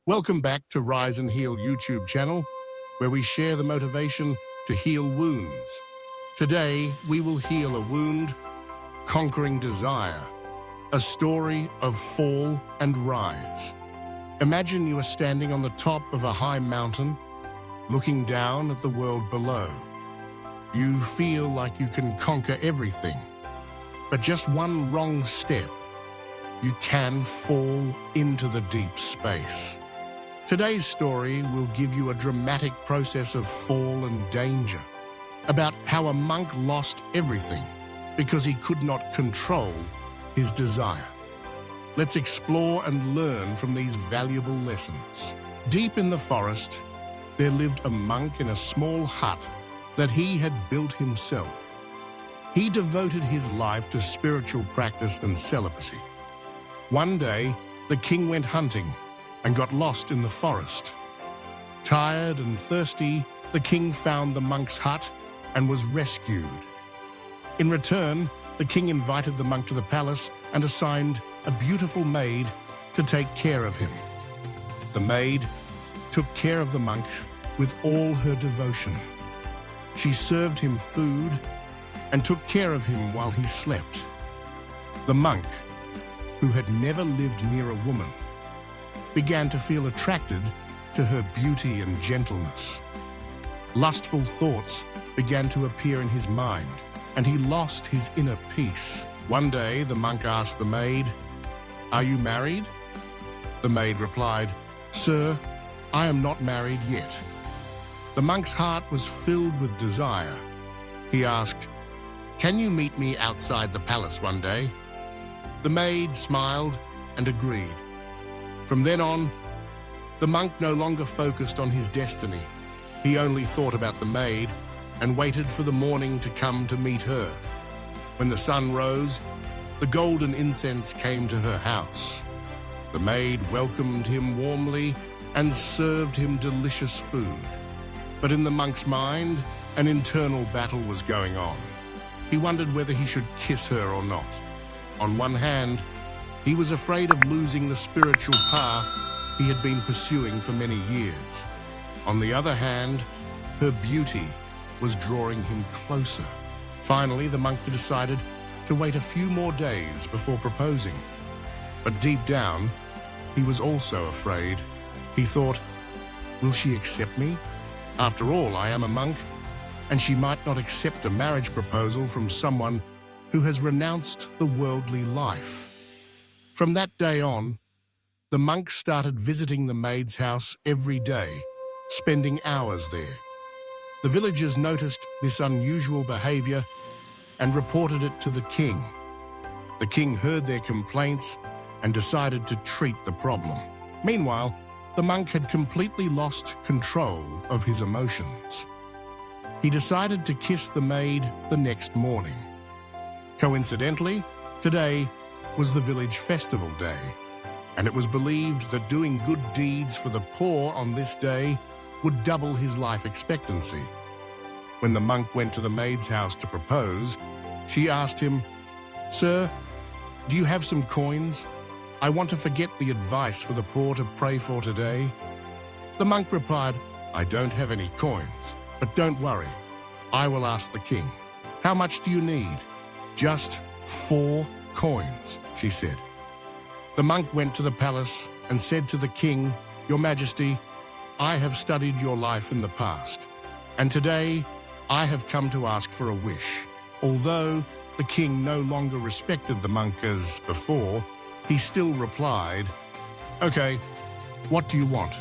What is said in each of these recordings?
Welcome back to Rise and Heal YouTube channel, where we share the motivation to heal wounds. Today, we will heal a wound, conquering desire, a story of fall and rise. Imagine you are standing on the top of a high mountain, looking down at the world below. You feel like you can conquer everything, but just one wrong step, you can fall into the deep space. Today's story will give you a dramatic process of fall and danger, about how a monk lost everything because he could not control his desire. Let's explore and learn from these valuable lessons. Deep in the forest, there lived a monk in a small hut that he had built himself. He devoted his life to spiritual practice and celibacy. One day, the king went hunting and got lost in the forest. Tired and thirsty, the king found the monk's hut and was rescued. In return, the king invited the monk to the palace and assigned a beautiful maid to take care of him. The maid took care of the monk with all her devotion. She served him food and took care of him while he slept. The monk, who had never lived near a woman, began to feel attracted to her beauty and gentleness. Lustful thoughts began to appear in his mind, and he lost his inner peace. One day, the monk asked the maid, "Are you married?" The maid replied, "Sir, I am not married yet." The monk's heart was filled with desire. He asked, "Can you meet me outside the palace one day?" The maid smiled and agreed. From then on, the monk no longer focused on his destiny. He only thought about the maid and waited for the morning to come to meet her. When the sun rose, the golden incense came to her house. The maid welcomed him warmly and served him delicious food. But in the monk's mind, an internal battle was going on. He wondered whether he should kiss her or not. On one hand, he was afraid of losing the spiritual path he had been pursuing for many years. On the other hand, her beauty was drawing him closer. Finally, the monk decided to wait a few more days before proposing. But deep down, he was also afraid. He thought, "Will she accept me? After all, I am a monk, and she might not accept a marriage proposal from someone who has renounced the worldly life." From that day on, the monk started visiting the maid's house every day, spending hours there. The villagers noticed this unusual behavior and reported it to the king. The king heard their complaints and decided to treat the problem. Meanwhile, the monk had completely lost control of his emotions. He decided to kiss the maid the next morning. Coincidentally, today was the village festival day, and it was believed that doing good deeds for the poor on this day would double his life expectancy. When the monk went to the maid's house to propose, she asked him, "Sir, do you have some coins? I want to forget the advice for the poor to pray for today." The monk replied, "I don't have any coins, but don't worry. I will ask the king. How much do you need?" "Just 4 coins, she said. The monk went to the palace and said to the king, "Your Majesty, I have studied your life in the past, and today I have come to ask for a wish." Although the king no longer respected the monk as before, he still replied, "Okay, what do you want?"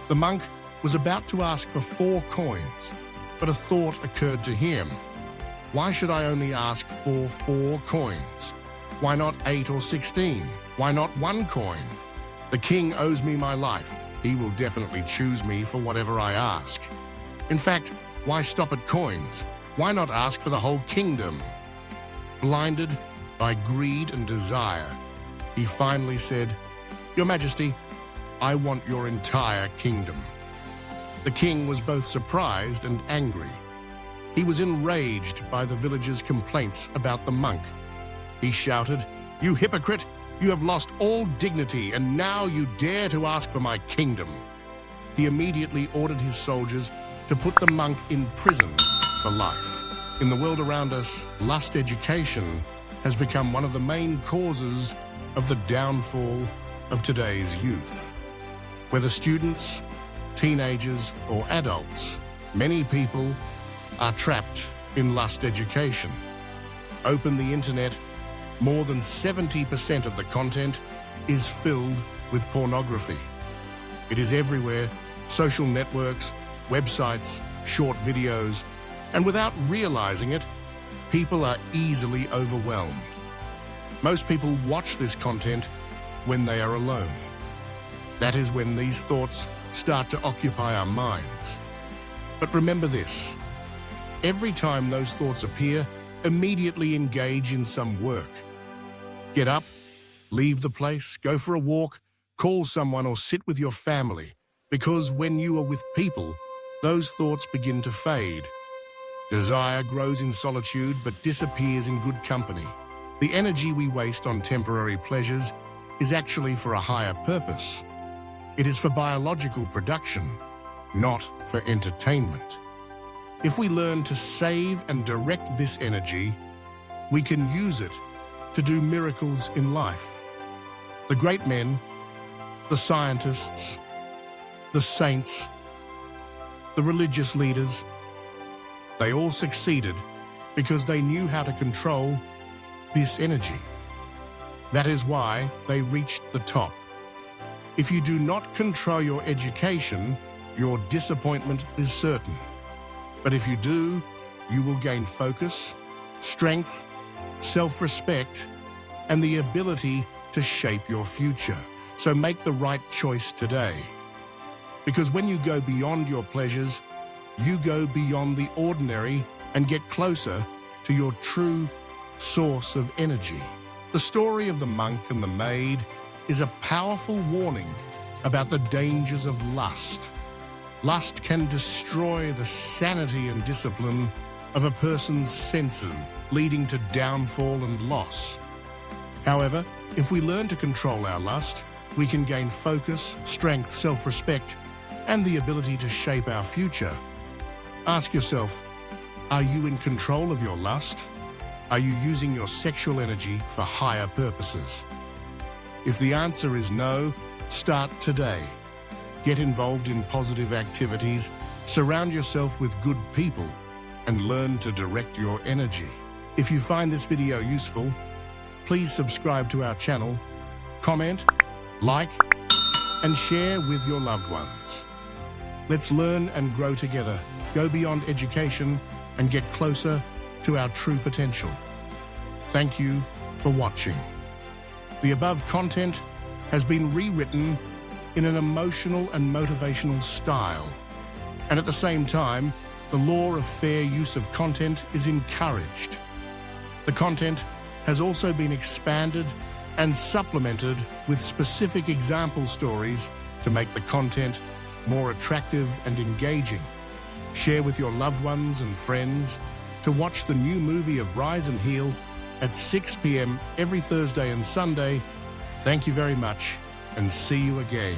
The monk was about to ask for 4 coins, but a thought occurred to him. Why should I only ask for 4 coins? Why not 8 or 16? Why not 1 coin? The king owes me my life. He will definitely choose me for whatever I ask. In fact, why stop at coins? Why not ask for the whole kingdom? Blinded by greed and desire, he finally said, "Your Majesty, I want your entire kingdom." The king was both surprised and angry. He was enraged by the villagers' complaints about the monk. He shouted, "You hypocrite! You have lost all dignity, and now you dare to ask for my kingdom." He immediately ordered his soldiers to put the monk in prison for life. In the world around us, lust education has become one of the main causes of the downfall of today's youth. Whether students, teenagers, or adults, many people are trapped in lust education. Open the internet, more than 70% of the content is filled with pornography. It is everywhere: social networks, websites, short videos, and without realizing it, people are easily overwhelmed. Most people watch this content when they are alone. That is when these thoughts start to occupy our minds. But remember this: every time those thoughts appear, immediately engage in some work. Get up, leave the place, go for a walk, call someone, or sit with your family, because when you are with people, those thoughts begin to fade. Desire grows in solitude but disappears in good company. The energy we waste on temporary pleasures is actually for a higher purpose. It is for biological production, not for entertainment. If we learn to save and direct this energy, we can use it to do miracles in life. The great men, the scientists, the saints, the religious leaders, they all succeeded because they knew how to control this energy. That is why they reached the top. If you do not control your education, your disappointment is certain. But if you do, you will gain focus, strength, self-respect, and the ability to shape your future. So make the right choice today. Because when you go beyond your pleasures, you go beyond the ordinary and get closer to your true source of energy. The story of the monk and the maid is a powerful warning about the dangers of lust. Lust can destroy the sanity and discipline of a person's senses, leading to downfall and loss. However, if we learn to control our lust, we can gain focus, strength, self-respect, and the ability to shape our future. Ask yourself, are you in control of your lust? Are you using your sexual energy for higher purposes? If the answer is no, start today. Get involved in positive activities, surround yourself with good people, and learn to direct your energy. If you find this video useful, please subscribe to our channel, comment, like, and share with your loved ones. Let's learn and grow together, go beyond education, and get closer to our true potential. Thank you for watching. The above content has been rewritten in an emotional and motivational style, and at the same time, the law of fair use of content is encouraged. The content has also been expanded and supplemented with specific example stories to make the content more attractive and engaging. Share with your loved ones and friends to watch the new movie of Rise and Heal at 6 p.m. every Thursday and Sunday. Thank you very much, and see you again.